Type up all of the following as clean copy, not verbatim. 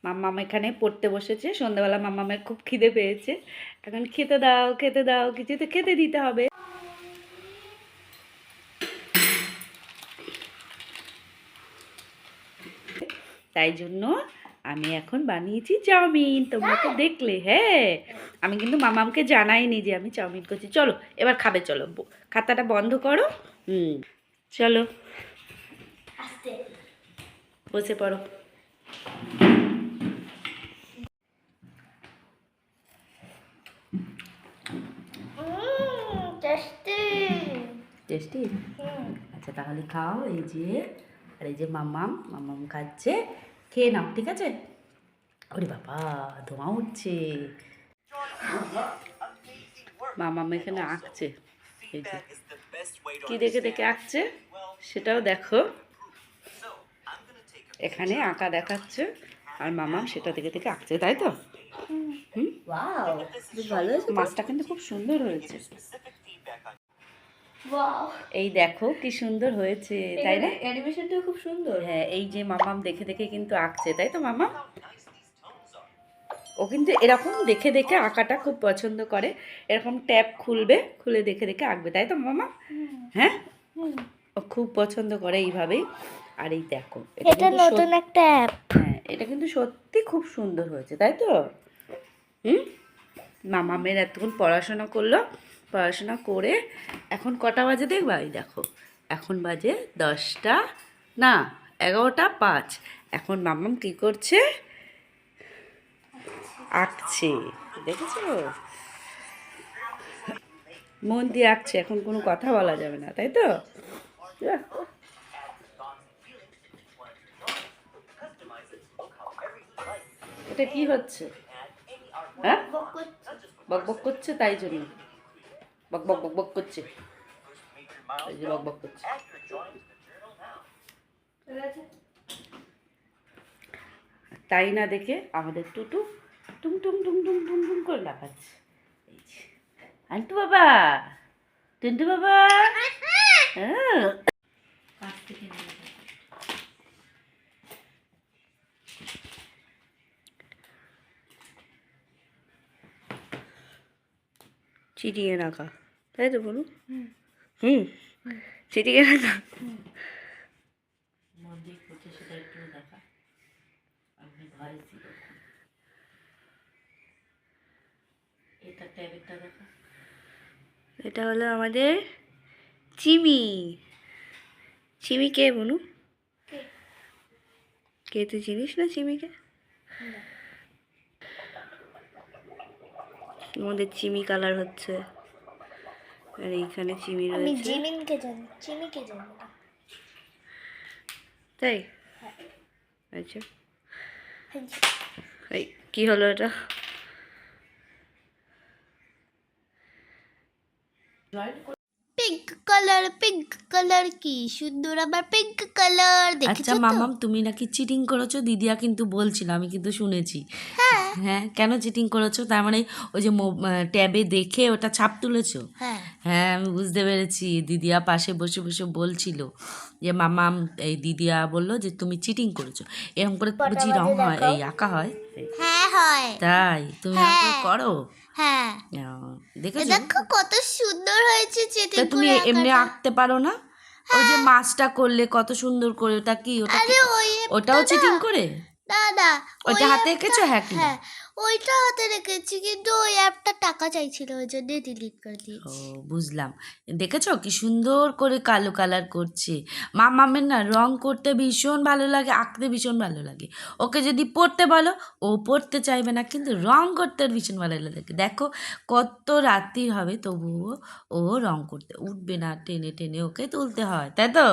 মাম্মাম এখানে পড়তে বসেছে। সন্ধ্যাবেলা মাম্মামের খুব খিদে পেয়েছে। এখন খেতে দাও, খেতে দাও, কিছু তো খেতে দিতে হবে। তাই জন্য আমি এখন বানিয়েছি চাউমিন। তোমরা তো দেখলে। হ্যাঁ, আমি কিন্তু মামামকে জানাইনি যে আমি চাউমিন করছি। চলো এবার খাবে, চলো খাতাটা বন্ধ করো। চলো বসে পড়ো। টেস্টি। আচ্ছা তাহলে খাও। এই যে, আর এই যে মাম্মাম মাম্মাম খাচ্ছে। খেয়ে নাও, ঠিক আছে? ওরে বাবা, ধোঁয়া উঠছে। মাম্মাম এখানে আঁকছে। এই যে কি দেখে দেখে আঁকছে সেটাও দেখো। এখানে আঁকা দেখাচ্ছে আর মাম্মাম সেটা দেখে দেখে আঁকছে, তাই তো? ওয়াও, ভালো হয়েছে। মাছটা কিন্তু খুব সুন্দর হয়েছে। এই দেখো কি সুন্দর হয়েছে, তাই না? অ্যানিমেশনটা খুব সুন্দর। হ্যাঁ, এই যে মামাম দেখে দেখে কিন্তু আঁকছে, তাই তো মামা? ও কিন্তু এরকম দেখে দেখে আঁকাটা খুব পছন্দ করে। এরকম ট্যাব খুলবে, খুলে দেখে দেখে আঁকবে, তাই তো মামা? হ্যাঁ, ও খুব পছন্দ করে এইভাবেই। আর এই দেখো, এটা নতুন একটা অ্যাপ। হ্যাঁ, এটা কিন্তু সত্যি খুব সুন্দর হয়েছে, তাই তো? মামামের এতক্ষণ পড়াশোনা করলো, পড়াশোনা করে এখন কটা বাজে দেখবা? এই দেখো, এখন বাজে 10টা না 11টা 5। এখন মামাম কি করছে? আঁকছে, দেখেছো? মন দিয়ে আঁকছে, এখন কোনো কথা বলা যাবে না, তাই তো? এটা কি হচ্ছে? হ্যাঁ, বক বক করছে, তাই জন্য বক বক বক বক করছে। এই যে বক বক করছে। তাই না দেখে আমাদের টুটু টুম টুম টুম টুম টুম টুম করে লাফাচ্ছে। এই যে আন্টু বাবা, টুন্টু বাবা। হ্যাঁ, চিটিয়ে রাখা, তাই তো বলুন? চিটিয়ে রাখা। মধ্যে করছে সেটা একটু দেখা, আপনি ভয় ছিল। এটা ট্যাবেরটা দেখা। এটা হলো আমাদের চিমি। চিমি কে বলু? কে, তুই চিনিস না চিমিকে? আমাদের চিমি কালার হচ্ছে, আর এইখানে চিমি আমি রয়েছে। জিমিনকে জানি, চিমিকে জানি না। তাই? আচ্ছা, এই কি হলো এটা? পিঙ্ক কালার কি সুন্দর, আবার পিঙ্ক কালার আচ্ছা দেখেছো তো? মামাম, তুমি নাকি চিটিং করেছো, দিদিয়া কিন্তু বলছিল, আমি কিন্তু শুনেছি। হ্যাঁ হ্যাঁ, কেন চিটিং করেছো? তার মানে ওই যে ট্যাবে দেখে ওটা ছাপ তুলেছো? হ্যাঁ। হ্যাঁ, আমি বুঝতে পেরেছি। দিদিয়া পাশে বসে বসে বলছিল যে মামাম, এই দিদিয়া বললো যে তুমি চিটিং করেছো। এরকম করে বুঝি রং হয়, এই আঁকা হয়? হ্যাঁ হয়। তাই তুমি এরকম করে করো? হ্যাঁ, দেখেছো? দেখো কত সুন্দর হয়েছে তা চিটিং তুমি করে এমনি আঁকাটা। আঁকতে পারো না? ওই যে মাছটা করলে কত সুন্দর করে, ওটা কি? ওটা কি? আরে ওই ওটাও চিটিং করে? না না, ওইটা হাতে এঁকেছো? হ্যাঁ কি না? হ্যাঁ ওইটা হাতে রেখেছি, কিন্তু ওই অ্যাপটা টাকা চাইছিল, ওই জন্য ডিলিট করে ও, দিয়েছি। বুঝলাম। দেখেছো কি সুন্দর করে কালো কালার করছে? মামামের না রং করতে ভীষণ ভালো লাগে, আঁকতে ভীষণ ভালো লাগে। ওকে যদি পড়তে বলো, ও পড়তে চাইবে না, কিন্তু রং করতে ওর ভীষণ ভালো লাগে। দেখো, কত রাত্রি হবে তবুও ও রং করতে উঠবে না, টেনে টেনে ওকে তুলতে হয়, তাই তো?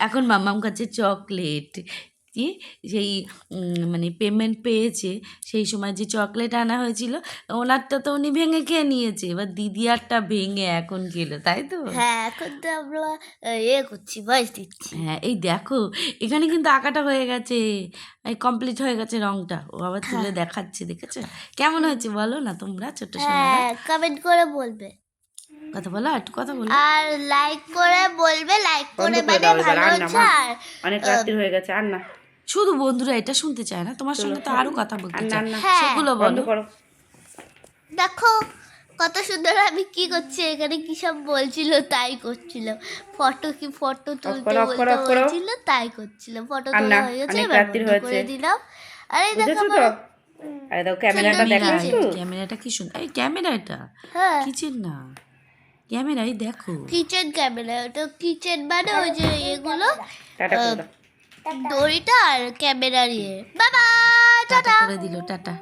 এখন মামাম খাচ্ছে চকলেট। কি সেই মানে পেমেন্ট পেয়েছে সেই সময় যে চকলেট আনা হয়েছিল, ওনারটা তো উনি ভেঙে খেয়ে নিয়েছে, এবার দিদি আরটা ভেঙে এখন খেলো, তাই তো? হ্যাঁ, এখন তো আমরা ইয়ে করছি, ভয়েস দিচ্ছি। হ্যাঁ, এই দেখো, এখানে কিন্তু আঁকাটা হয়ে গেছে, এই কমপ্লিট হয়ে গেছে রংটা। ও আবার তুলে দেখাচ্ছে, দেখেছো? কেমন হয়েছে বলো না তোমরা, ছোট্ট সোনারা? হ্যাঁ, কমেন্ট করে বলবে, কথা বলো, একটু কথা বলো। আর লাইক করে বলবে, লাইক বন্ধ করে করে মানে দাও এবার, ভালো আর না হচ্ছে। মা, আর অনেক রাত্রি হয়ে গেছে, আর না। শুধু বন্ধুরা এটা শুনতে চায় না, তোমার সঙ্গে তো আরো কথা বলতে আর না, চায়। না। হ্যাঁ। সেগুলো বন্ধ বলো। করো। দেখো কত সুন্দর আমি কি করছি এখানে, কি সব বলছিল তাই করছিল। ফটো তুলতে করো, off করো, বলতে off করো। বলছিল তাই করছিল। ফটো আর তোলা না, হয়ে গেছে, অনেক এবার রাত্রি বন্ধ হয়েছে। করে দিলাম। আরে দেখো বুঝেছো তো? আমার আরে দাও, ক্যামেরাটা সুন্দর দেখো লাগছে। একটু। ক্যামেরাটা কি সুন্দর, এই ক্যামেরা এটা হ্যাঁ কিচেন না, ক্যামেরাই দেখো। কিচেন ক্যামেরা, ওটা কিচেন মানে ওই যে এগুলো টাটা করে দাও। দড়িটা আর ক্যামেরার ইয়ে। বাবা টাটা করে দিল, টাটা।